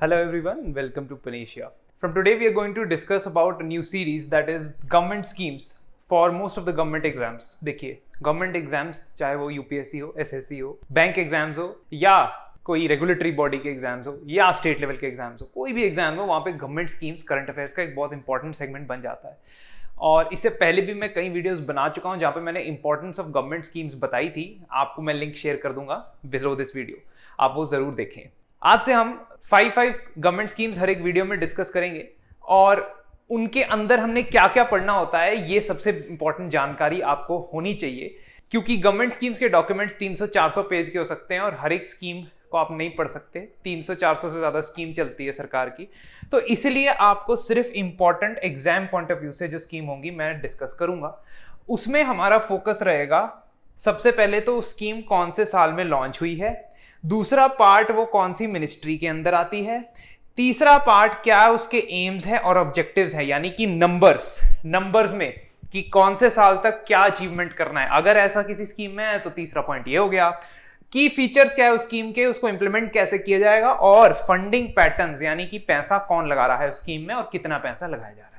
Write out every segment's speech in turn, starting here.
Hello everyone, welcome to Panesia. From today we are going to discuss about a new series that is government schemes for most of the government exams. देखिए government exams चाहे वो UPSC हो, SSC हो, bank exams हो या कोई regulatory body के exams हो या स्टेट लेवल के एग्जाम्स हो, कोई भी एग्जाम हो, वहाँ पे गवर्नमेंट स्कीम्स करंट अफेयर्स का एक बहुत इंपॉर्टेंट सेगमेंट बन जाता है। और इससे पहले भी मैं कई वीडियोस बना चुका हूँ जहाँ पे मैंने इंपॉर्टेंस ऑफ गवर्नमेंट स्कीम्स बताई थी। आपको मैं लिंक शेयर कर दूंगा बिलो दिस वीडियो, आप वो जरूर देखें। आज से हम 5 गवर्नमेंट स्कीम्स हर एक वीडियो में डिस्कस करेंगे और उनके अंदर हमने क्या क्या पढ़ना होता है, ये सबसे इंपॉर्टेंट जानकारी आपको होनी चाहिए, क्योंकि गवर्नमेंट स्कीम्स के डॉक्यूमेंट्स 300-400 पेज के हो सकते हैं और हर एक स्कीम को आप नहीं पढ़ सकते। 300-400 से ज्यादा स्कीम चलती है सरकार की, तो इसलिए आपको सिर्फ important exam point of view से जो स्कीम होंगी मैं डिस्कस करूंगा। उसमें हमारा फोकस रहेगा सबसे पहले तो स्कीम कौन से साल में लॉन्च हुई है, दूसरा पार्ट वो कौन सी मिनिस्ट्री के अंदर आती है, तीसरा पार्ट क्या उसके एम्स है और ऑब्जेक्टिव्स है, यानी कि नंबर्स में कि कौन से साल तक क्या अचीवमेंट करना है। अगर ऐसा किसी स्कीम में है तो तीसरा पॉइंट ये हो गया। की फीचर्स क्या है उस स्कीम के, उसको इंप्लीमेंट कैसे किया जाएगा, और फंडिंग पैटर्न्स यानी कि पैसा कौन लगा रहा है उस स्कीम में और कितना पैसा लगाया जा रहा है।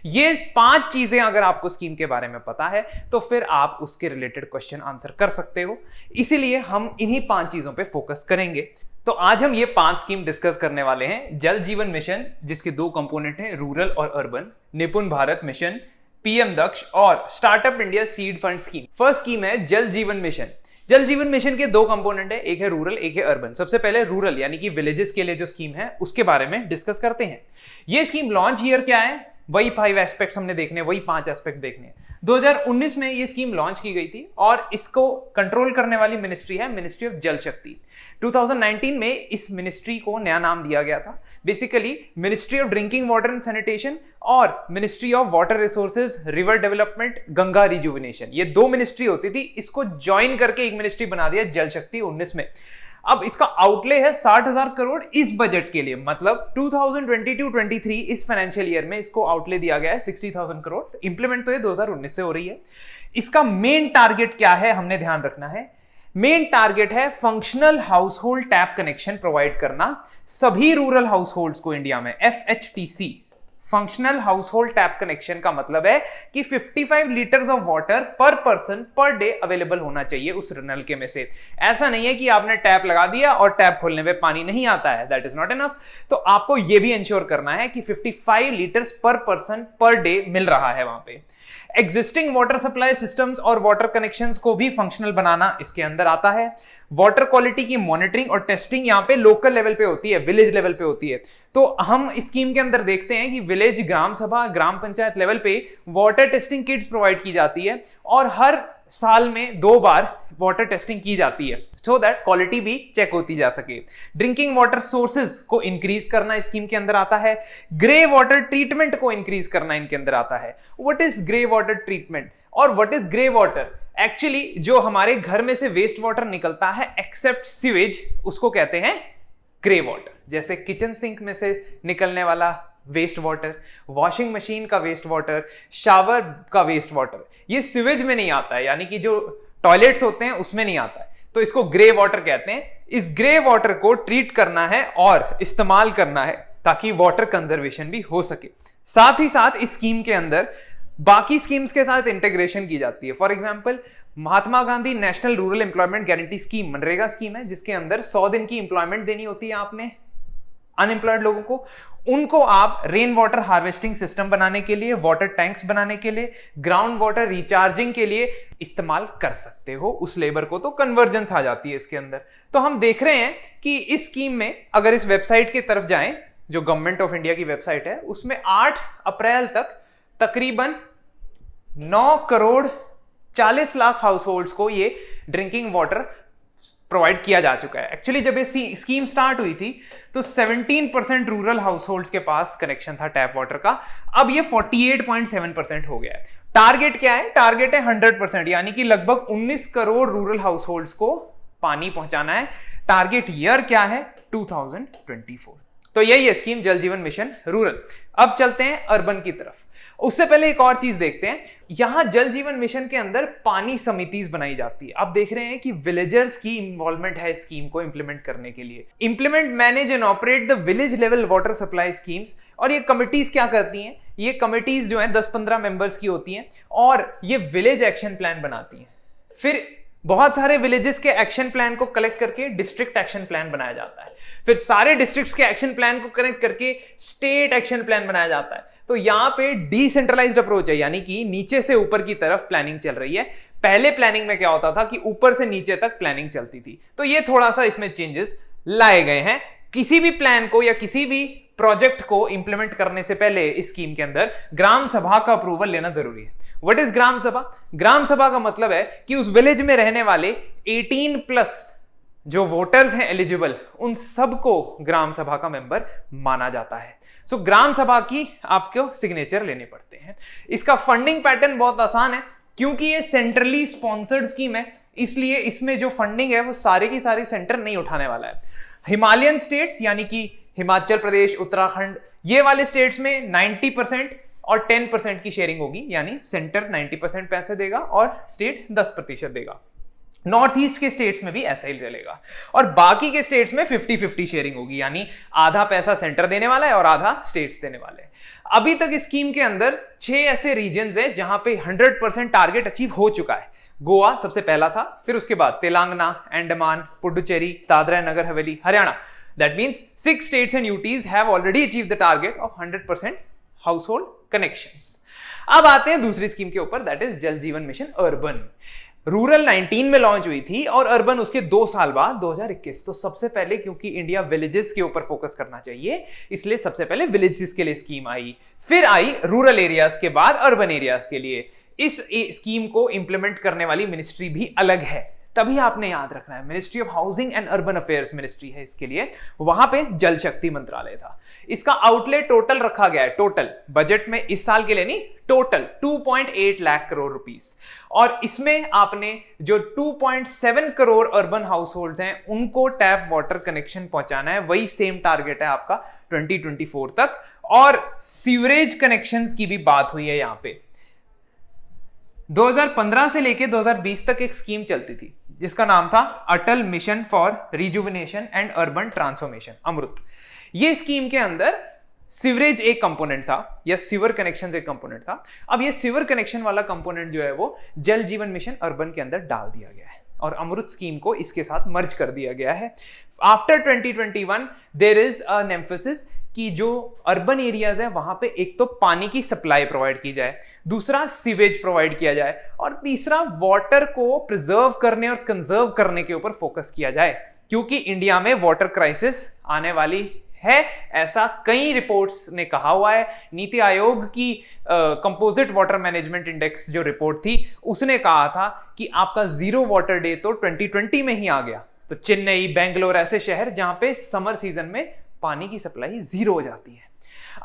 ये 5 चीजें अगर आपको स्कीम के बारे में पता है तो फिर आप उसके रिलेटेड क्वेश्चन आंसर कर सकते हो। इसीलिए हम इन्हीं 5 चीजों पे फोकस करेंगे। तो आज हम ये 5 स्कीम डिस्कस करने वाले हैं। जल जीवन मिशन, जिसके 2 कंपोनेंट हैं, रूरल और अर्बन, निपुण भारत मिशन, पीएम दक्ष और startup India seed fund scheme. First scheme है जल जीवन मिशन। जल जीवन मिशन के 2 कंपोनेंट है, एक है रूरल, एक है अर्बन। सबसे पहले रूरल यानी कि विलेजेस के लिए जो स्कीम है उसके बारे में डिस्कस करते हैं। ये स्कीम लॉन्च ईयर क्या है, वही 5 एस्पेक्ट्स हमने देखने, वही 5 एस्पेक्ट देखने हैं। 2019 में ये स्कीम लॉन्च की गई थी और इसको कंट्रोल करने वाली मिनिस्ट्री है मिनिस्ट्री ऑफ जल शक्ति। 2019 में इस मिनिस्ट्री को नया नाम दिया गया था, basically ministry of drinking water and sanitation और ministry of water resources, river development, Ganga rejuvenation. ये 2 मिनिस्ट्री होती थी, इसको ज्वाइन करके एक मिनिस्ट्री बना दिया जल शक्ति 19 में। अब इसका आउटले है 60,000 करोड़ इस बजट के लिए, मतलब 2022-23 इस फाइनेंशियल ईयर में इसको आउटले दिया गया है 60,000 करोड़। इंप्लीमेंट तो ये 2019 से हो रही है। इसका मेन टारगेट क्या है हमने ध्यान रखना है। मेन टारगेट है functional house hold tap connection provide करना सभी रूरल हाउस होल्ड्स को इंडिया में। FHTC, functional house hold tap connection का मतलब है कि 55 लीटर्स ऑफ वाटर पर पर्सन पर डे अवेलेबल होना चाहिए उस नलके में से। ऐसा नहीं है कि आपने टैप लगा दिया और टैप खोलने में पानी नहीं आता है, दैट इज नॉट इनफ। तो आपको यह भी इंश्योर करना है कि 55 लीटर्स पर पर्सन पर डे मिल रहा है वहां पे। एग्जिस्टिंग वाटर सप्लाई सिस्टम्स और वाटर कनेक्शंस को भी फंक्शनल बनाना इसके अंदर आता है। वाटर क्वालिटी की मॉनिटरिंग और टेस्टिंग यहाँ पे लोकल लेवल पे होती है, विलेज लेवल पे होती है। तो हम इस स्कीम के अंदर देखते हैं कि विलेज, ग्राम सभा, ग्राम पंचायत लेवल पे वाटर टेस्टिंग किट्स प्रोवाइड की जाती है और हर साल में 2 बार वाटर टेस्टिंग की जाती है, सो दैट क्वालिटी भी चेक होती जा सके। ड्रिंकिंग वाटर सोर्सेज को इंक्रीज करना इस स्कीम के अंदर आता है। ग्रे वाटर ट्रीटमेंट को इंक्रीज करना इनके अंदर आता है। What is grey water treatment और what is grey water? Actually जो हमारे घर में से वेस्ट वाटर निकलता है एक्सेप्ट सीवेज, उसको कहते हैं ग्रे वाटर। जैसे किचन सिंक में से निकलने वाला वेस्ट वाटर, वॉशिंग मशीन का वेस्ट वाटर, शावर का वेस्ट वाटर, ये सीवेज में नहीं आता है, यानी कि जो टॉयलेट्स होते हैं उसमें नहीं आता है, तो इसको ग्रे वाटर कहते हैं। इस ग्रे वाटर को ट्रीट करना है और इस्तेमाल करना है ताकि वाटर कंजर्वेशन भी हो सके। साथ ही साथ इस स्कीम के अंदर बाकी स्कीम्स के साथ इंटीग्रेशन की जाती है। For example, Mahatma Gandhi national rural employment guarantee scheme MNREGA scheme है, जिसके अंदर 100 दिन की एम्प्लॉयमेंट देनी होती है आपने अनएम्प्लॉयड लोगों को। उनको आप रेन वाटर हार्वेस्टिंग सिस्टम बनाने के लिए, वाटर टैंक्स बनाने के लिए, ग्राउंड वाटर रिचार्जिंग के लिए इस्तेमाल कर सकते हो उस लेबर को। तो कन्वर्जेंस आ जाती है इसके अंदर। तो हम देख रहे हैं कि इस स्कीम में अगर इस वेबसाइट की तरफ जाएं, जो गवर्नमेंट ऑफ इंडिया की वेबसाइट है, उसमें 8 अप्रैल तक तकरीबन 9 करोड़ 40 लाख हाउस होल्ड्स को ये ड्रिंकिंग वाटर प्रोवाइड किया जा चुका है। एक्चुअली जब ये स्कीम स्टार्ट हुई थी तो 17% रूरल हाउस होल्ड्स के पास कनेक्शन था टैप वाटर का, अब ये 48.7% हो गया है। टारगेट क्या है? टारगेट है 100%, यानी कि लगभग 19 करोड़ रूरल हाउस होल्ड्स को पानी पहुंचाना है। टारगेट ईयर क्या है? 2024। तो यही है स्कीम जल जीवन मिशन रूरल। अब चलते हैं अर्बन की तरफ। उससे पहले एक और चीज देखते हैं, यहां जल जीवन मिशन के अंदर पानी समितिज बनाई जाती है। आप देख रहे हैं कि विलेजर्स की इन्वॉल्वमेंट है स्कीम को इंप्लीमेंट करने के लिए। Implement, manage and operate the village level water supply schemes. और ये कमिटीज क्या करती हैं, ये कमिटीज जो हैं 10-15 मेंबर्स की होती हैं और ये विलेज एक्शन प्लान बनाती हैं। फिर बहुत सारे विलेजेस के एक्शन प्लान को कलेक्ट करके डिस्ट्रिक्ट एक्शन प्लान बनाया जाता है। फिर सारे डिस्ट्रिक्ट्स के एक्शन प्लान को कनेक्ट करके स्टेट एक्शन प्लान बनाया जाता है। तो यहां पे डिसेंट्रलाइज्ड अप्रोच है, यानी कि नीचे से ऊपर की तरफ प्लानिंग चल रही है। पहले प्लानिंग में क्या होता था कि ऊपर से नीचे तक प्लानिंग चलती थी। तो ये थोड़ा सा इसमें चेंजेस लाए गए हैं। किसी भी प्लान को या किसी भी प्रोजेक्ट को इंप्लीमेंट करने से पहले इस स्कीम के अंदर ग्राम सभा का अप्रूवल लेना जरूरी है। व्हाट इज ग्राम सभा? ग्राम सभा का मतलब है कि उस विलेज में रहने वाले 18+ जो वोटर्स हैं एलिजिबल, उन सबको ग्राम सभा का मेंबर माना जाता है। सो ग्राम सभा की आपको सिग्नेचर लेने पड़ते हैं। इसका फंडिंग पैटर्न बहुत आसान है, क्योंकि ये सेंट्रली स्पॉन्सर्ड स्कीम है, इसलिए इसमें जो फंडिंग है वो सारे की सारी सेंटर नहीं उठाने वाला है। हिमालयन स्टेट्स यानी कि हिमाचल प्रदेश, उत्तराखंड, ये वाले स्टेट्स में 90% और 10% की शेयरिंग होगी, यानी सेंटर 90% पैसे देगा और स्टेट 10% देगा। नॉर्थ ईस्ट के स्टेट्स में भी ऐसा ही चलेगा और बाकी के स्टेट्स में 50-50 शेयरिंग होगी, यानी आधा पैसा सेंटर देने वाला है और आधा स्टेट्स देने वाले हैं। अभी तक इस स्कीम के अंदर 6 ऐसे रीजन्स हैं जहां पे 100% टारगेट अचीव हो चुका है। गोवा सबसे पहला था, फिर उसके बाद Telangana, Andaman, Puducherry, Dadra and Nagar Haveli, Haryana. That means 6 states and UTs have already achieved the target of 100% household connections. अब आते हैं दूसरी स्कीम के ऊपर, दैट इज जल जीवन मिशन अर्बन। रूरल 19 में लॉन्च हुई थी और अर्बन उसके 2 साल बाद 2021। तो सबसे पहले, क्योंकि इंडिया विलेजेस के ऊपर फोकस करना चाहिए, इसलिए सबसे पहले विलेजेस के लिए स्कीम आई, फिर आई रूरल एरियाज के बाद अर्बन एरियाज के लिए। इस स्कीम को इंप्लीमेंट करने वाली मिनिस्ट्री भी अलग है, तभी आपने याद रखना है, ministry of housing and urban affairs ministry है इसके लिए। वहां पे जल शक्ति मंत्रालय था। इसका आउटले टोटल रखा गया है, टोटल बजट में इस साल के लिए नहीं, टोटल 2.8 लाख करोड़ रुपीस। और इसमें आपने जो 2.7 करोड़ अर्बन हाउस होल्ड्स हैं उनको टैप वाटर कनेक्शन पहुंचाना है। वही सेम टारगेट है आपका 2024 तक। और सीवरेज कनेक्शंस की भी बात हुई है यहां पे। 2015 से लेके 2020 तक एक स्कीम चलती थी जिसका नाम था Atal mission for rejuvenation and urban transformation, Amrut. ये स्कीम के अंदर सीवरेज एक कंपोनेंट था या सीवर कनेक्शन एक कंपोनेंट था। अब ये सीवर कनेक्शन वाला कंपोनेंट जो है वो जल जीवन मिशन अर्बन के अंदर डाल दिया गया है और अमृत स्कीम को इसके साथ मर्ज कर दिया गया है। After 2021 there is an emphasis कि जो अर्बन एरियाज है वहां पे एक तो पानी की सप्लाई प्रोवाइड की जाए, दूसरा सीवेज प्रोवाइड किया जाए और तीसरा वाटर को प्रिजर्व करने और कंजर्व करने के ऊपर फोकस किया जाए, क्योंकि इंडिया में वाटर क्राइसिस आने वाली है, ऐसा कई रिपोर्ट्स ने कहा हुआ है। नीति आयोग की कंपोजिट वाटर मैनेजमेंट इंडेक्स जो रिपोर्ट थी उसने कहा था कि आपका 0 वाटर डे तो 2020 में ही आ गया। तो चेन्नई, बेंगलोर ऐसे शहर जहां पे समर सीजन में पानी की सप्लाई 0 हो जाती है।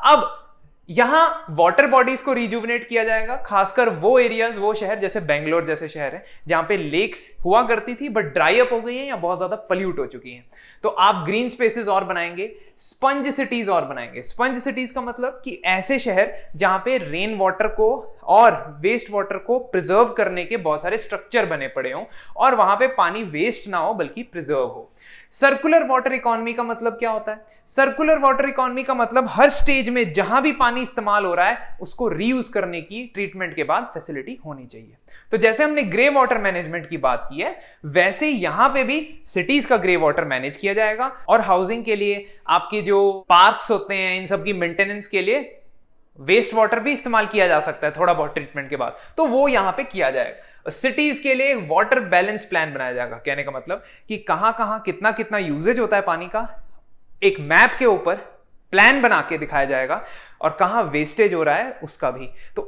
अब यहां वाटर बॉडीज को रिजुविनेट किया जाएगा, खासकर वो एरियाज, वो शहर जैसे बेंगलोर जैसे शहर है जहां पे लेक्स हुआ करती थी बट ड्राई अप हो गई हैं या बहुत ज्यादा पल्यूट हो चुकी हैं। तो आप ग्रीन स्पेसेस और बनाएंगे, स्पंज सिटीज और बनाएंगे। स्पंज सिटीज का मतलब कि ऐसे शहर जहां पे रेन वाटर को और वेस्ट वाटर को प्रिजर्व करने के बहुत सारे स्ट्रक्चर बने पड़े हों और वहां पे पानी वेस्ट ना हो बल्कि प्रिजर्व हो। सर्कुलर वाटर इकोनॉमी का मतलब क्या होता है? सर्कुलर वाटर इकोनॉमी का मतलब हर स्टेज में जहां भी पानी इस्तेमाल हो रहा है उसको रीयूज करने की ट्रीटमेंट के बाद फैसिलिटी होनी चाहिए। तो जैसे हमने ग्रे वाटर मैनेजमेंट की बात की है, वैसे यहां पे भी सिटीज का ग्रे वाटर मैनेज किया जाएगा और हाउसिंग के लिए आपके जो पार्क्स होते हैं इन सब की मेंटेनेंस के लिए वेस्ट वाटर भी इस्तेमाल किया जा सकता है थोड़ा बहुत ट्रीटमेंट के बाद, तो वो यहां पे किया जाएगा। सिटीज के लिए वाटर बैलेंस प्लान बनाया जाएगा, कहने का मतलब कि कहां कहां कितना कितना यूजेज होता है पानी का, एक मैप के ऊपर प्लान बना के दिखाया जाएगा और कहां वेस्टेज हो रहा है उसका भी। तो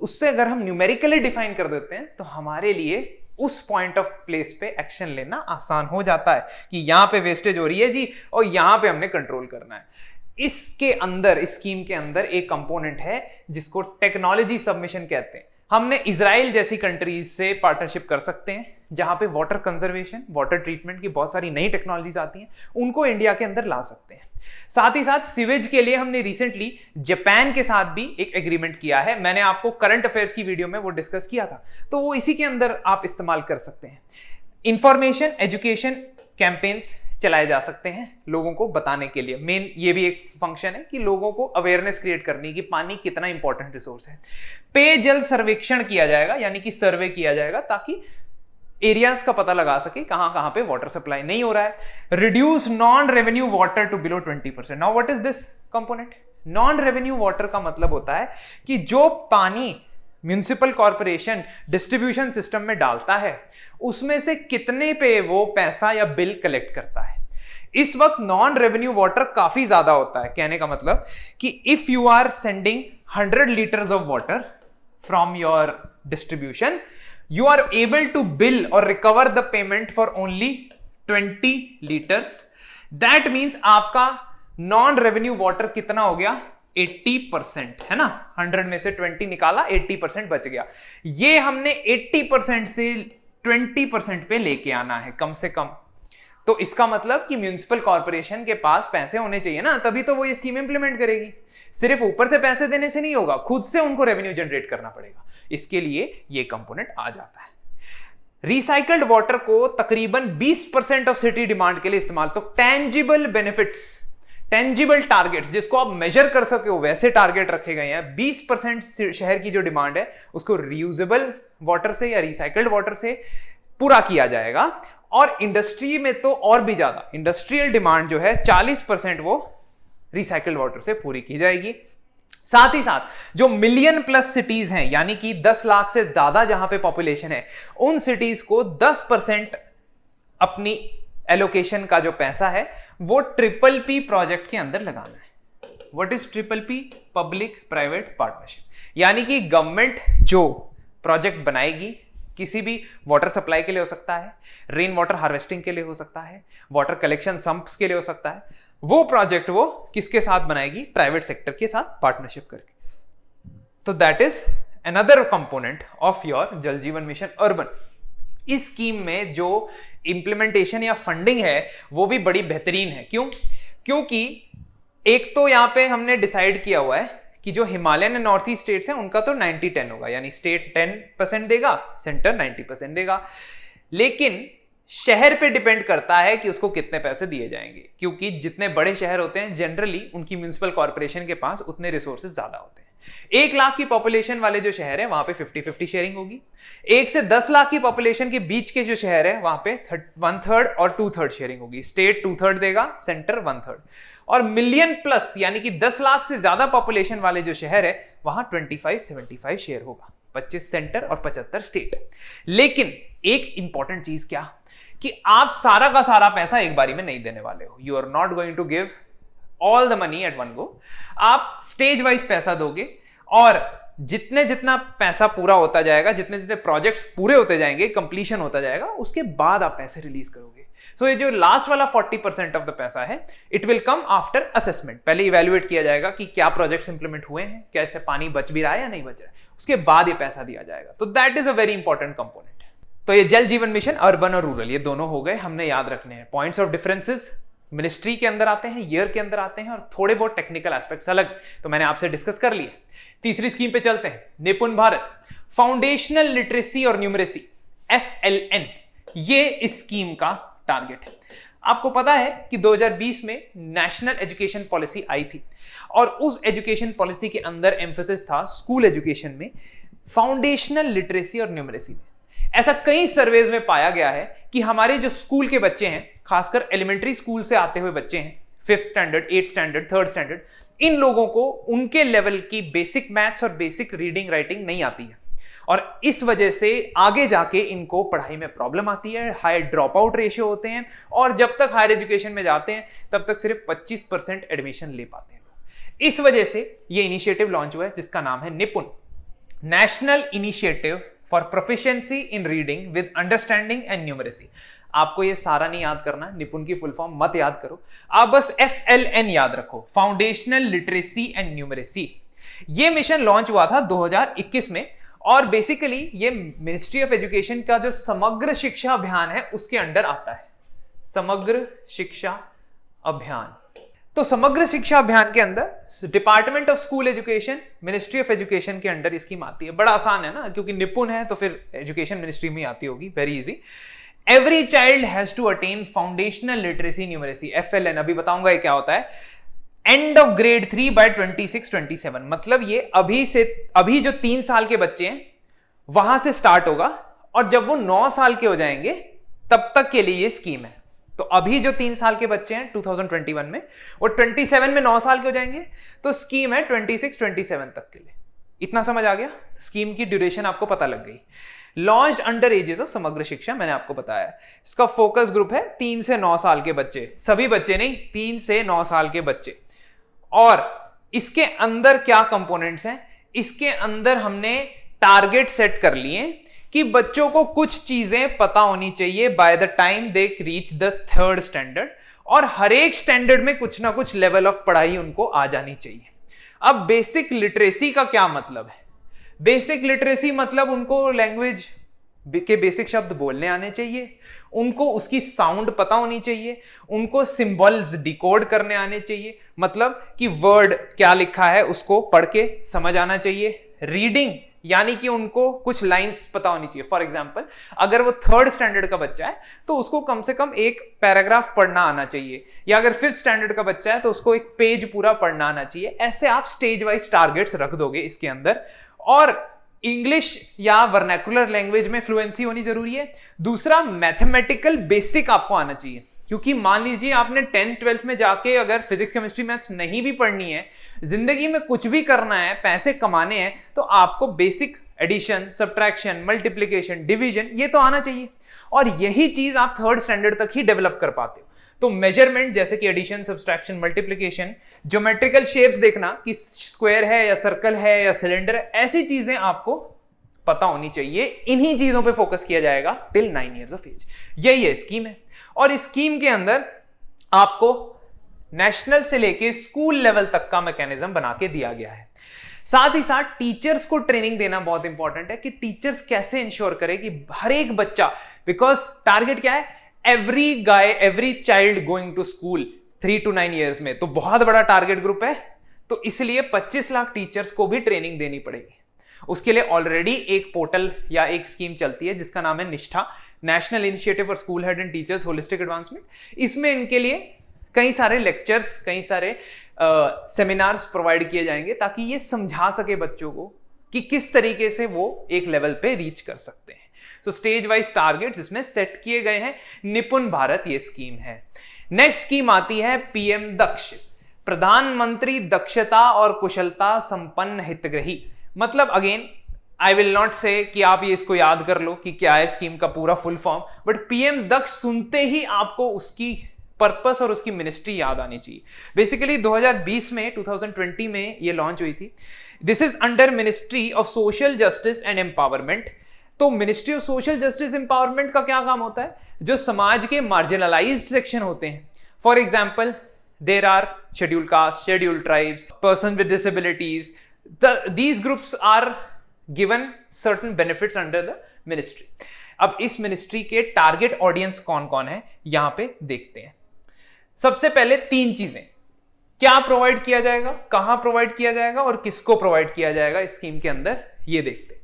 उससे अगर हम न्यूमेरिकली डिफाइन कर देते हैं तो हमारे लिए उस पॉइंट ऑफ प्लेस पे एक्शन लेना आसान हो जाता है कि यहां पे वेस्टेज हो रही है जी और यहां पे हमने कंट्रोल करना है। इसके अंदर, इस स्कीम के अंदर एक कंपोनेंट है जिसको टेक्नोलॉजी सबमिशन कहते हैं। हमने इजराइल जैसी कंट्रीज से पार्टनरशिप कर सकते हैं जहां पे वाटर कंजर्वेशन, वाटर ट्रीटमेंट की बहुत सारी नई टेक्नोलॉजीज आती हैं, उनको इंडिया के अंदर ला सकते हैं। साथ ही साथ सीवेज के लिए हमने रिसेंटली जापान के साथ भी एक एग्रीमेंट किया है। मैंने आपको करंट अफेयर्स की वीडियो में वो डिस्कस किया था, तो वो इसी के अंदर आप इस्तेमाल कर सकते हैं। इंफॉर्मेशन एजुकेशन कैंपेन्स चलाए जा सकते हैं लोगों को बताने के लिए। मेन ये भी एक फंक्शन है कि लोगों को अवेयरनेस क्रिएट करनी कि पानी कितना इंपॉर्टेंट रिसोर्स है। पेयजल सर्वेक्षण किया जाएगा, यानी कि सर्वे किया जाएगा ताकि एरियाज का पता लगा सके कहां कहां पे वाटर सप्लाई नहीं हो रहा है। Reduce non revenue water to below 20%। Now what is this component? Non revenue water का मतलब होता है कि जो पानी म्युनिसिपल कॉर्पोरेशन डिस्ट्रीब्यूशन सिस्टम में डालता है उसमें से कितने पे वो पैसा या बिल कलेक्ट करता है। इस वक्त नॉन रेवेन्यू वाटर काफी ज्यादा होता है। कहने का मतलब कि if you are sending 100 litres of water from your distribution, you are able to bill or recover the payment for only 20 liters. That means आपका नॉन रेवेन्यू वाटर कितना हो गया? 80%, है ना। 100 में से 20 निकाला, 80% बच गया। ये हमने 80% से 20% पे लेके आना है कम से कम। तो इसका मतलब कि म्युनिसिपल कॉर्पोरेशन के पास पैसे होने चाहिए ना, तभी तो वो ये स्कीम इंप्लीमेंट करेगी। सिर्फ ऊपर से पैसे देने से नहीं होगा, खुद से उनको रेवेन्यू जनरेट करना पड़ेगा। इसके लिए ये कंपोनेंट आ जाता है। रिसाइकल्ड वाटर को तकरीबन 20% ऑफ सिटी डिमांड के लिए इस्तेमाल। तो टेंजिबल बेनिफिट्स, टेंजिबल टारगेट्स जिसको आप मेजर कर सके हो, वैसे टारगेट रखे गए हैं। 20% शहर की जो डिमांड है उसको रियूजेबल वाटर से या रिसाइकल्ड वाटर से पूरा किया जाएगा। और इंडस्ट्री में तो और भी ज्यादा, इंडस्ट्रियल डिमांड जो है 40% वो रिसाइकल्ड वाटर से पूरी की जाएगी। साथ ही साथ जो मिलियन प्लस सिटीज हैं, यानी कि 10 लाख से ज्यादा जहां पे पॉपुलेशन है, उन सिटीज को 10% अपनी एलोकेशन का जो पैसा है वो PPP प्रोजेक्ट के अंदर लगाना है। What is PPP? Public private partnership. यानी कि गवर्नमेंट जो प्रोजेक्ट बनाएगी, किसी भी वाटर सप्लाई के लिए हो सकता है, रेन वाटर हार्वेस्टिंग के लिए हो सकता है, वाटर कलेक्शन सम्प्स के लिए हो सकता है, वो प्रोजेक्ट वो किसके साथ बनाएगी? प्राइवेट सेक्टर के साथ पार्टनरशिप करके। तो that is another component of your जल जीवन मिशन अर्बन। इस स्कीम में जो इंप्लीमेंटेशन या फंडिंग है वो भी बड़ी बेहतरीन है। क्यों? क्योंकि एक तो यहां पे हमने डिसाइड किया हुआ है कि जो Himalayan and north east states हैं उनका तो 90-10 होगा, यानी स्टेट 10% देगा, सेंटर 90% देगा। लेकिन शहर पे डिपेंड करता है कि उसको कितने पैसे दिए जाएंगे, क्योंकि जितने बड़े शहर होते हैं जनरली उनकी म्युनिसिपल कॉर्पोरेशन के पास उतने रिसोर्सेज ज्यादा होते हैं। 1 लाख की पॉपुलेशन वाले जो शहर है वहां पे 50-50 शेयरिंग होगी। 1 से 10 लाख की पॉपुलेशन के बीच के जो शहर है वहां पे 1/3 और 2/3 शेयरिंग होगी। स्टेट 2/3 देगा, सेंटर 1/3। और मिलियन प्लस यानी कि 10 लाख से ज्यादा पॉपुलेशन वाले जो शहर है वहां 25-75 शेयर होगा, 25 सेंटर और 75 स्टेट। लेकिन एक इंपॉर्टेंट चीज क्या कि आप सारा का सारा पैसा एक बारी में नहीं देने वाले हो। You are not going to give all the money at one go. आप स्टेज वाइज पैसा दोगे और जितना पैसा पूरा होता जाएगा, जितने प्रोजेक्ट्स पूरे होते जाएंगे, कंप्लीशन होता जाएगा, उसके बाद आप पैसे रिलीज करोगे। सो ये जो लास्ट वाला 40% ऑफ द पैसा है, it will come after assessment. पहले इवेल्युएट किया जाएगा कि क्या प्रोजेक्ट्स इंप्लीमेंट हुए हैं, क्या इससे पानी बच भी रहा है या नहीं बच रहा है, उसके बाद ये पैसा दिया जाएगा। तो that is a very important component. तो ये जल जीवन मिशन अर्बन और रूरल, ये दोनों हो गए, हमने याद रखने हैं। पॉइंट्स ऑफ डिफरेंसेस मिनिस्ट्री के अंदर आते हैं, ईयर के अंदर आते हैं, और थोड़े बहुत टेक्निकल एस्पेक्ट्स अलग तो मैंने आपसे डिस्कस कर लिए। तीसरी स्कीम पे चलते हैं, निपुण भारत फाउंडेशनल लिटरेसी और न्यूमरेसी, FLN। ये इस स्कीम का टारगेट है। आपको पता है कि 2020 में नेशनल एजुकेशन पॉलिसी आई थी और उस एजुकेशन पॉलिसी के अंदर एम्फेसिस था स्कूल एजुकेशन में फाउंडेशनल लिटरेसी और न्यूमरेसी में। ऐसा कई सर्वेज में पाया गया है कि हमारे जो स्कूल के बच्चे हैं, खासकर एलिमेंट्री स्कूल से आते हुए बच्चे हैं, 5th standard, 8th standard, 3rd standard, इन लोगों को उनके लेवल की बेसिक मैथ्स और बेसिक रीडिंग राइटिंग नहीं आती है और इस वजह से आगे जाके इनको पढ़ाई में प्रॉब्लम आती है, हाई ड्रॉप आउट रेशियो होते हैं और जब तक हायर एजुकेशन में जाते हैं तब तक सिर्फ 25% एडमिशन ले पाते हैं। इस वजह से ये इनिशिएटिव लॉन्च हुआ है जिसका नाम है निपुण, national initiative for proficiency in reading with understanding and numeracy. आपको ये सारा नहीं याद करना, निपुण की फुल फॉर्म मत याद करो, आप बस FLN याद रखो, फाउंडेशनल लिटरेसी एंड न्यूमरेसी। ये मिशन लॉन्च हुआ था 2021 में और बेसिकली ये मिनिस्ट्री ऑफ एजुकेशन का जो समग्र शिक्षा अभियान है उसके अंडर आता है, समग्र शिक्षा अभियान। तो समग्र शिक्षा अभियान के अंदर department of school education, ministry of education के अंडर स्कीम आती है। बड़ा आसान है ना, क्योंकि निपुण है तो फिर एजुकेशन मिनिस्ट्री में आती होगी, very easy. Every child has to attain foundational literacy numeracy, FLN, अभी बताऊंगा ये क्या होता है, एंड ऑफ ग्रेड 3 बाय 26-27। मतलब ये अभी जो 3 साल के बच्चे हैं वहां से स्टार्ट होगा, और जब वो 9 साल के हो जाएंगे तब तक के लिए ये स्कीम है। तो अभी जो 3 साल के बच्चे हैं 2021 में, वो 27 में 9 साल के हो जाएंगे, तो स्कीम है 26-27 तक के लिए। इतना समझ आ गया? स्कीम की ड्यूरेशन आपको पता लग गई। लॉन्च्ड अंडर एजेस ऑफ समग्र शिक्षा, मैंने आपको बताया। इसका फोकस ग्रुप है 3 से 9 साल के बच्चे, सभी बच्चे नहीं, 3 से 9 साल के बच्चे। और इसके अंदर क्या कंपोनेंट्स हैं? इसके अंदर हमने टारगेट सेट कर लिए कि बच्चों को कुछ चीजें पता होनी चाहिए by the time they reach the 3rd standard, और हर एक स्टैंडर्ड में कुछ ना कुछ लेवल ऑफ पढ़ाई उनको आ जानी चाहिए। अब बेसिक लिटरेसी का क्या मतलब है? बेसिक लिटरेसी मतलब उनको लैंग्वेज के बेसिक शब्द बोलने आने चाहिए, उनको उसकी साउंड पता होनी चाहिए, उनको सिंबल्स डिकोड करने आने चाहिए, मतलब कि वर्ड क्या लिखा है उसको पढ़ के समझ आना चाहिए। रीडिंग यानी कि उनको कुछ लाइंस पता होनी चाहिए। फॉर एग्जाम्पल, अगर वो 3rd स्टैंडर्ड का बच्चा है तो उसको कम से कम एक पैराग्राफ पढ़ना आना चाहिए, या अगर 5th स्टैंडर्ड का बच्चा है तो उसको एक पेज पूरा पढ़ना आना चाहिए। ऐसे आप स्टेज वाइज टारगेट्स रख दोगे इसके अंदर। और इंग्लिश या वर्नैकुलर लैंग्वेज में फ्लुएंसी होनी जरूरी है। दूसरा, मैथमेटिकल बेसिक आपको आना चाहिए, क्योंकि मान लीजिए आपने 10th 12th में जाके अगर फिजिक्स केमिस्ट्री मैथ्स नहीं भी पढ़नी है, जिंदगी में कुछ भी करना है, पैसे कमाने हैं, तो आपको basic addition, subtraction, multiplication, division ये तो आना चाहिए। और यही चीज आप 3rd स्टैंडर्ड तक ही डेवलप कर पाते हो। तो मेजरमेंट जैसे कि addition, subtraction, multiplication, geometrical shapes देखना कि स्क्वायर है या सर्कल है या सिलेंडर है, ऐसी चीजें आपको पता होनी चाहिए। इन्हीं चीजों पे फोकस किया जाएगा टिल 9 इयर्स ऑफ एज। यही है स्कीम है। और इस स्कीम के अंदर आपको नेशनल से लेके स्कूल लेवल तक का मैकेनिज्म बना के दिया गया है। साथ ही साथ टीचर्स को ट्रेनिंग देना बहुत इंपॉर्टेंट है कि टीचर्स कैसे इंश्योर करें कि हर एक बच्चा, बिकॉज टारगेट क्या है, every child going to school 3 to 9 years में, तो बहुत बड़ा टारगेट ग्रुप है। तो इसलिए 25 लाख टीचर्स को भी ट्रेनिंग देनी पड़ेगी। उसके लिए ऑलरेडी एक पोर्टल या एक स्कीम चलती है जिसका नाम है निष्ठा, national initiative for school head and teachers holistic advancement. इसमें इनके लिए कई सारे लेक्चर्स, कई सारे सेमिनार्स प्रोवाइड किए जाएंगे ताकि ये समझा सके बच्चों को कि किस तरीके से वो एक लेवल पे रीच कर सकते हैं। सो स्टेज वाइज टारगेट्स इसमें सेट किए गए हैं। निपुण भारत ये स्कीम है। नेक्स्ट स्कीम आती है PM दक्ष, प्रधानमंत्री दक्षता और कुशलता संपन्न हितग्राही। मतलब अगेन आई विल नॉट से कि आप ये इसको याद कर लो कि क्या है स्कीम का पूरा फुल फॉर्म, बट PM दक्ष सुनते ही आपको उसकी पर्पस और उसकी मिनिस्ट्री याद आनी चाहिए। बेसिकली 2020 में 2020 में ये लॉन्च हुई थी। This is under ministry of social justice and empowerment. तो ministry of social justice empowerment का क्या काम होता है? जो समाज के मार्जिनलाइज्ड सेक्शन होते हैं, for example there are schedule caste, schedule tribes, person with disabilities, these groups are given certain benefits under the ministry। अब इस मिनिस्ट्री के टारगेट ऑडियंस कौन कौन है यहां पे देखते हैं। सबसे पहले 3 चीजें, क्या प्रोवाइड किया जाएगा, कहां प्रोवाइड किया जाएगा और किसको प्रोवाइड किया जाएगा इस स्कीम के अंदर, ये देखते हैं।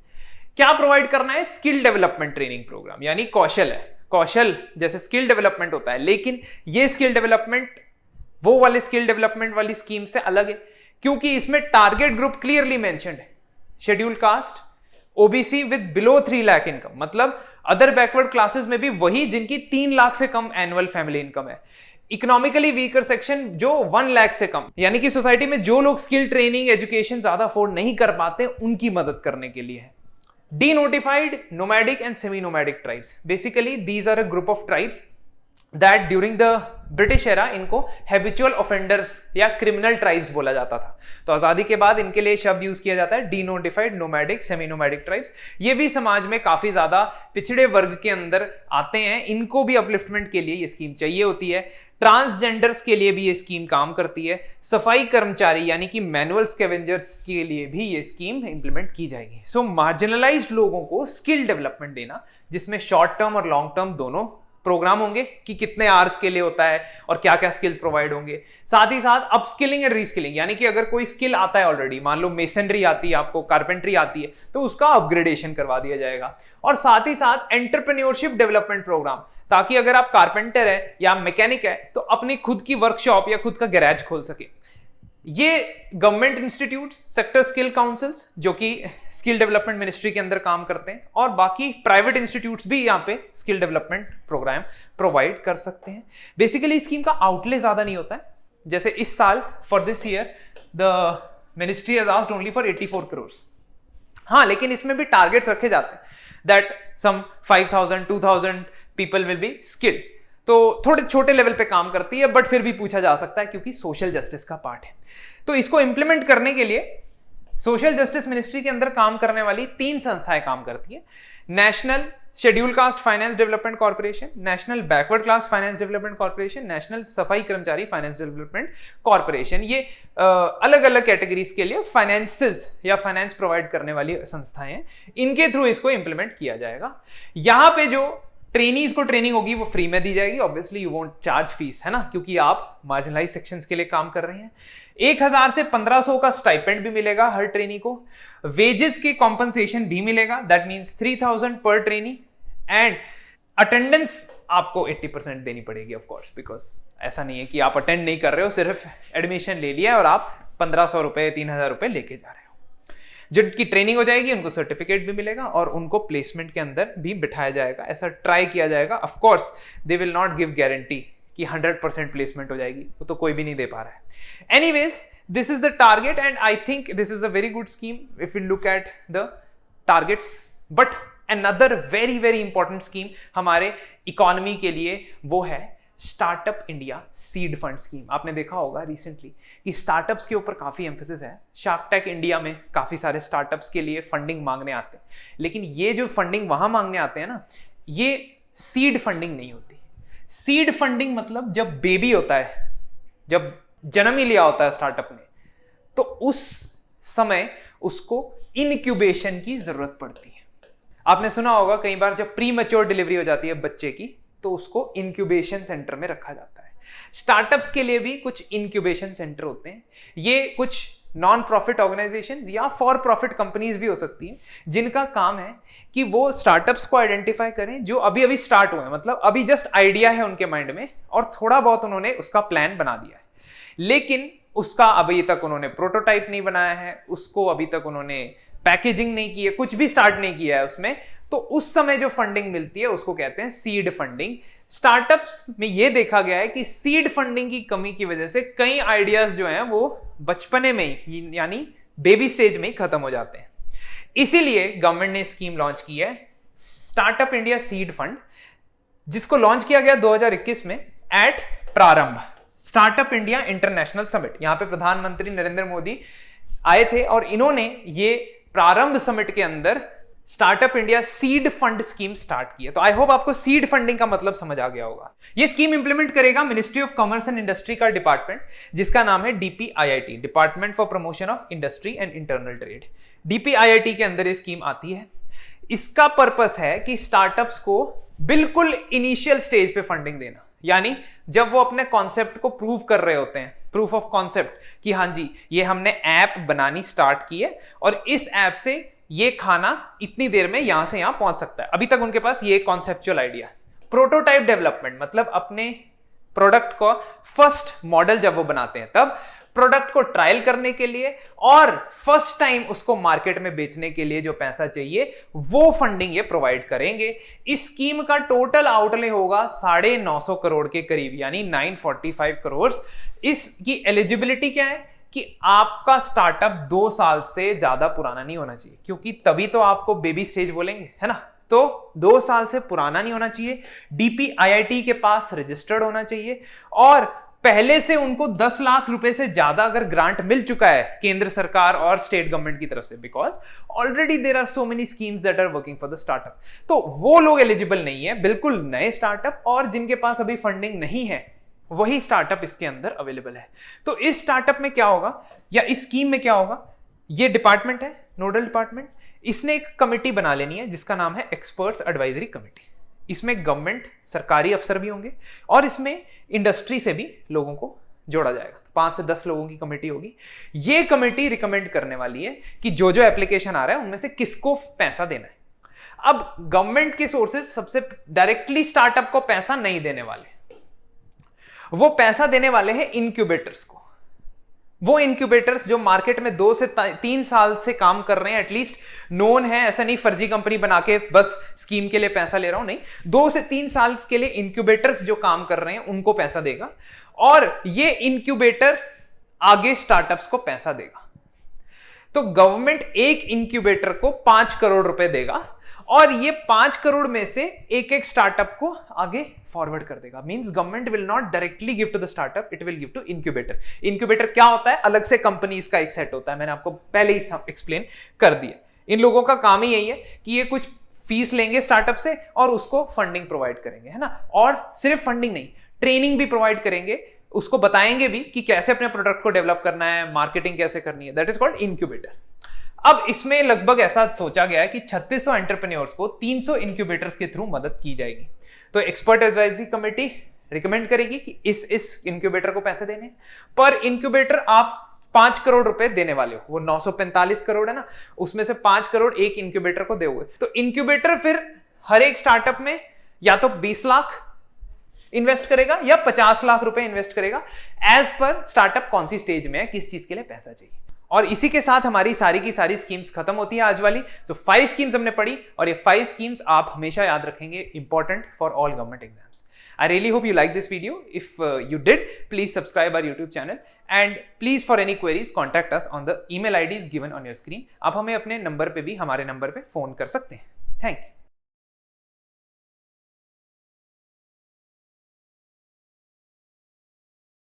क्या प्रोवाइड करना है? स्किल डेवलपमेंट ट्रेनिंग प्रोग्राम, यानी कौशल है। कौशल जैसे स्किल डेवलपमेंट होता है, लेकिन ये स्किल डेवलपमेंट वो वाले स्किल डेवलपमेंट वाली स्कीम से अलग है, क्योंकि इसमें टारगेट ग्रुप क्लियरली मेंशन्ड है। Schedule caste, OBC with below 3 lakh income, मतलब अदर बैकवर्ड क्लासेस में भी वही जिनकी 3 लाख से कम एनुअल फैमिली इनकम है। इकोनॉमिकली वीकर सेक्शन जो 1 लाख से कम, यानी कि सोसाइटी में जो लोग स्किल ट्रेनिंग एजुकेशन ज्यादा अफोर्ड नहीं कर पाते उनकी मदद करने के लिए है। Denotified, nomadic and semi nomadic tribes, basically these are a group of tribes that during the British era इनको हैबिचुअल ऑफेंडर्स या क्रिमिनल ट्राइब्स बोला जाता था। तो आजादी के बाद इनके लिए शब्द यूज किया जाता है denotified, nomadic, semi nomadic tribes. ये भी समाज में काफी ज्यादा पिछड़े वर्ग के अंदर आते हैं, इनको भी अपलिफ्टमेंट के लिए ये स्कीम चाहिए होती है। ट्रांसजेंडर्स के लिए भी ये स्कीम काम करती है। सफाई कर्मचारी यानी कि मैनुअल स्कैवेंजर्स के लिए भी ये स्कीम इंप्लीमेंट की जाएगी। सो मार्जिनलाइज्ड लोगों को स्किल डेवलपमेंट देना, जिसमें शॉर्ट टर्म और लॉन्ग टर्म दोनों प्रोग्राम होंगे कि कितने आवर्स के लिए होता है और क्या क्या स्किल्स प्रोवाइड होंगे। साथ ही साथ अपस्किलिंग एंड रीस्किलिंग, यानी कि अगर कोई स्किल आता है ऑलरेडी, मान लो मेसनरी आती है आपको, कारपेंट्री आती है, तो उसका अपग्रेडेशन करवा दिया जाएगा। और साथ ही साथ एंटरप्रेन्योरशिप डेवलपमेंट प्रोग्राम, ताकि अगर आप कारपेंटर है या मैकेनिक है तो अपनी खुद की वर्कशॉप या खुद का गैराज खोल सके। ये government institutes, sector skill councils जो कि स्किल डेवलपमेंट मिनिस्ट्री के अंदर काम करते हैं, और बाकी प्राइवेट इंस्टीट्यूट्स भी यहाँ पे स्किल डेवलपमेंट प्रोग्राम प्रोवाइड कर सकते हैं। बेसिकली स्कीम का आउटले ज्यादा नहीं होता है, जैसे इस साल for this year the ministry has asked only for 84 crore. हाँ, लेकिन इसमें भी टारगेट्स रखे जाते हैं that some 5000 2000 people will be skilled, तो थोड़े छोटे लेवल पे काम करती है, बट फिर भी पूछा जा सकता है क्योंकि सोशल जस्टिस का पार्ट है। तो इसको इंप्लीमेंट करने के लिए सोशल जस्टिस मिनिस्ट्री के अंदर काम करने वाली 3 संस्थाएं काम करती हैं। National schedule caste finance development corporation, national backward class finance development corporation, national सफाई कर्मचारी फाइनेंस डेवलपमेंट कॉर्पोरेशन। ये अलग अलग कैटेगरीज के लिए फाइनेंसेस या फाइनेंस प्रोवाइड करने वाली संस्थाएं हैं। इनके थ्रू इसको इंप्लीमेंट किया जाएगा। यहां पे जो ट्रेनीज को ट्रेनिंग होगी वो फ्री में दी जाएगी। Obviously you won't charge fees, है ना, क्योंकि आप मार्जिनलाइज सेक्शंस के लिए काम कर रहे हैं। 1000 से 1500 का स्टाइपेंड भी मिलेगा हर ट्रेनी को। वेजेस के कॉम्पनसेशन भी मिलेगा, दैट मींस 3000 पर ट्रेनी। एंड अटेंडेंस आपको 80% देनी पड़ेगी ऑफ कोर्स, बिकॉज ऐसा नहीं है कि आप अटेंड नहीं कर रहे हो, सिर्फ एडमिशन ले लिया और आप 1500 रुपए 3000 रुपए लेके जा रहे हो। जिनकी ट्रेनिंग हो जाएगी उनको सर्टिफिकेट भी मिलेगा और उनको प्लेसमेंट के अंदर भी बिठाया जाएगा, ऐसा ट्राई किया जाएगा। Of course they will not give guarantee कि 100% प्लेसमेंट हो जाएगी, वो तो कोई भी नहीं दे पा रहा है। Anyways, this is the target and I think this is a very good scheme if you look at the targets. But another very very important scheme हमारे इकोनॉमी के लिए वो है startup India seed fund scheme. आपने देखा होगा recently कि startups के ऊपर काफी एम्फेसिस है। शार्क टैंक इंडिया में काफी सारे स्टार्टअप्स के लिए फंडिंग मांगने आते हैं, लेकिन ये जो फंडिंग वहां मांगने आते हैं ना, ये सीड फंडिंग नहीं होती। सीड फंडिंग मतलब जब बेबी होता है, जब जन्म ही लिया होता है स्टार्टअप ने, तो उस समय उसको इनक्यूबेशन की जरूरत पड़ती है। आपने सुना होगा कई बार जब प्री मैच्योर डिलीवरी हो जाती है बच्चे की, तो उसको इंक्यूबेशन सेंटर में रखा जाता है। स्टार्टअप्स के लिए भी कुछ इंक्यूबेशन सेंटर होते हैं। ये कुछ नॉन प्रॉफिट ऑर्गेनाइजेशंस या फॉर प्रॉफिट कंपनीज भी हो सकती हैं, जिनका काम है कि वो स्टार्टअप्स को आइडेंटिफाई करें जो अभी अभी स्टार्ट हुए हैं, मतलब अभी जस्ट आइडिया है उनके माइंड में और थोड़ा बहुत उन्होंने उसका प्लान बना दिया है, लेकिन उसका अभी तक उन्होंने प्रोटोटाइप नहीं बनाया है, उसको अभी तक उन्होंने पैकेजिंग नहीं की है, कुछ भी स्टार्ट नहीं किया है उसमें। तो उस समय जो फंडिंग मिलती है उसको कहते हैं सीड फंडिंग। स्टार्टअप्स में यह देखा गया है कि सीड फंडिंग की कमी की वजह से कई आइडियाज जो हैं वो बचपने में ही, यानी बेबी स्टेज में ही खत्म हो जाते हैं। इसीलिए गवर्नमेंट ने स्कीम लॉन्च की है स्टार्टअप इंडिया सीड फंड, जिसको लॉन्च किया गया 2021 में एट प्रारंभ स्टार्टअप इंडिया इंटरनेशनल समिट। यहां पे प्रधानमंत्री नरेंद्र मोदी आए थे और इन्होंने ये प्रारंभ समिट के अंदर startup India seed fund scheme start की है। तो आई होप आपको सीड फंडिंग का मतलब समझ आ गया होगा। ये स्कीम इंप्लीमेंट करेगा ministry of commerce and industry का डिपार्टमेंट, जिसका नाम है DPIIT, department for promotion of industry and internal trade. DPIIT के अंदर ये स्कीम आती है। इसका पर्पस है कि स्टार्टअप्स को बिल्कुल इनिशियल स्टेज पे फंडिंग देना, यानी जब वो अपने कॉन्सेप्ट को प्रूव कर रहे होते हैं, प्रूफ ऑफ कॉन्सेप्ट, कि हाँ जी ये हमने ऐप बनानी स्टार्ट की है और इस ऐप से ये खाना इतनी देर में यहां से यहां पहुंच सकता है। अभी तक उनके पास ये कॉन्सेप्चुअल आइडिया है। प्रोटोटाइप डेवलपमेंट मतलब अपने प्रोडक्ट को फर्स्ट मॉडल जब वो बनाते हैं तब प्रोडक्ट को ट्रायल करने के लिए और फर्स्ट टाइम उसको मार्केट में बेचने के लिए जो पैसा चाहिए वो फंडिंग ये प्रोवाइड करेंगे। इस स्कीम का टोटल आउटले होगा 950 करोड़ के करीब, यानी 945 करोड़। इसकी एलिजिबिलिटी क्या है कि आपका स्टार्टअप 2 साल से ज्यादा पुराना नहीं होना चाहिए, क्योंकि तभी तो आपको बेबी स्टेज बोलेंगे, है ना। तो 2 साल से पुराना नहीं होना चाहिए, DPIIT के पास रजिस्टर्ड होना चाहिए और पहले से उनको 10 लाख रुपए से ज्यादा अगर ग्रांट मिल चुका है केंद्र सरकार और स्टेट गवर्नमेंट की तरफ से, because already there are so many schemes that are working for the startup. तो वो लोग एलिजिबल नहीं है, बिल्कुल नए स्टार्टअप और जिनके पास अभी फंडिंग नहीं है वही स्टार्टअप इसके अंदर अवेलेबल है। तो इस स्टार्टअप में क्या होगा या इस स्कीम में क्या होगा, ये डिपार्टमेंट है, नोडल डिपार्टमेंट, इसने एक कमेटी बना लेनी है जिसका नाम है एक्सपर्ट्स एडवाइजरी कमेटी। इसमें गवर्नमेंट सरकारी अफसर भी होंगे और इसमें इंडस्ट्री से भी लोगों को जोड़ा जाएगा। 5 से 10 लोगों की कमेटी होगी। ये कमेटी रिकमेंड करने वाली है कि जो जो एप्लीकेशन आ रहा है उनमें से किसको पैसा देना है। अब गवर्नमेंट के सोर्सेज सबसे डायरेक्टली स्टार्टअप को पैसा नहीं देने वाले, वो पैसा देने वाले हैं इंक्यूबेटर्स को। वो इंक्यूबेटर्स जो मार्केट में 2 से 3 साल से काम कर रहे हैं, एटलीस्ट नोन है, ऐसा नहीं फर्जी कंपनी बना के बस स्कीम के लिए पैसा ले रहा हूं, नहीं, 2 से 3 साल के लिए इंक्यूबेटर्स जो काम कर रहे हैं उनको पैसा देगा और ये इंक्यूबेटर आगे स्टार्टअप्स को पैसा देगा। तो गवर्नमेंट एक इंक्यूबेटर को 5 करोड़ रुपए देगा और ये 5 करोड़ में से एक एक स्टार्टअप को आगे फॉरवर्ड कर देगा। Means government will not directly give to the startup, it will give to incubator. Incubator क्या होता है? अलग से कंपनीज का एक सेट होता है, मैंने आपको पहले ही एक्सप्लेन कर दिया। इन लोगों का काम ही यही है कि ये कुछ फीस लेंगे स्टार्टअप से और उसको फंडिंग प्रोवाइड करेंगे, है ना। और सिर्फ फंडिंग नहीं, ट्रेनिंग भी प्रोवाइड करेंगे, उसको बताएंगे भी कि कैसे अपने प्रोडक्ट को डेवलप करना है, मार्केटिंग कैसे करनी है। That is called incubator. अब इसमें लगभग ऐसा सोचा गया है कि 3600 एंटरप्रेन्योर्स को 300 इंक्यूबेटर्स के थ्रू मदद की जाएगी। तो एक्सपर्ट एडवाइजरी कमेटी रिकमेंड करेगी कि इस इंक्यूबेटर को पैसे देने। पर इंक्यूबेटर आप 5 करोड़ रुपए देने वाले हो, वो 945 करोड़ है ना, उसमें से 5 करोड़ एक इंक्यूबेटर को दोगे। तो इंक्यूबेटर फिर हर एक स्टार्टअप में या तो 20 लाख इन्वेस्ट करेगा या 50 लाख रुपए इन्वेस्ट करेगा, एज पर स्टार्टअप कौन सी स्टेज में है, किस चीज के लिए पैसा चाहिए। और इसी के साथ हमारी सारी की सारी स्कीम्स खत्म होती है आज वाली। सो 5 स्कीम्स हमने पढ़ी और ये 5 स्कीम्स आप हमेशा याद रखेंगे, important for all government exams. I really hope you like this video. If you did, please subscribe our YouTube channel and please for any queries contact us on the email IDs given on your screen. आप हमें अपने number पे भी, हमारे number पे phone कर सकते हैं। Thank you.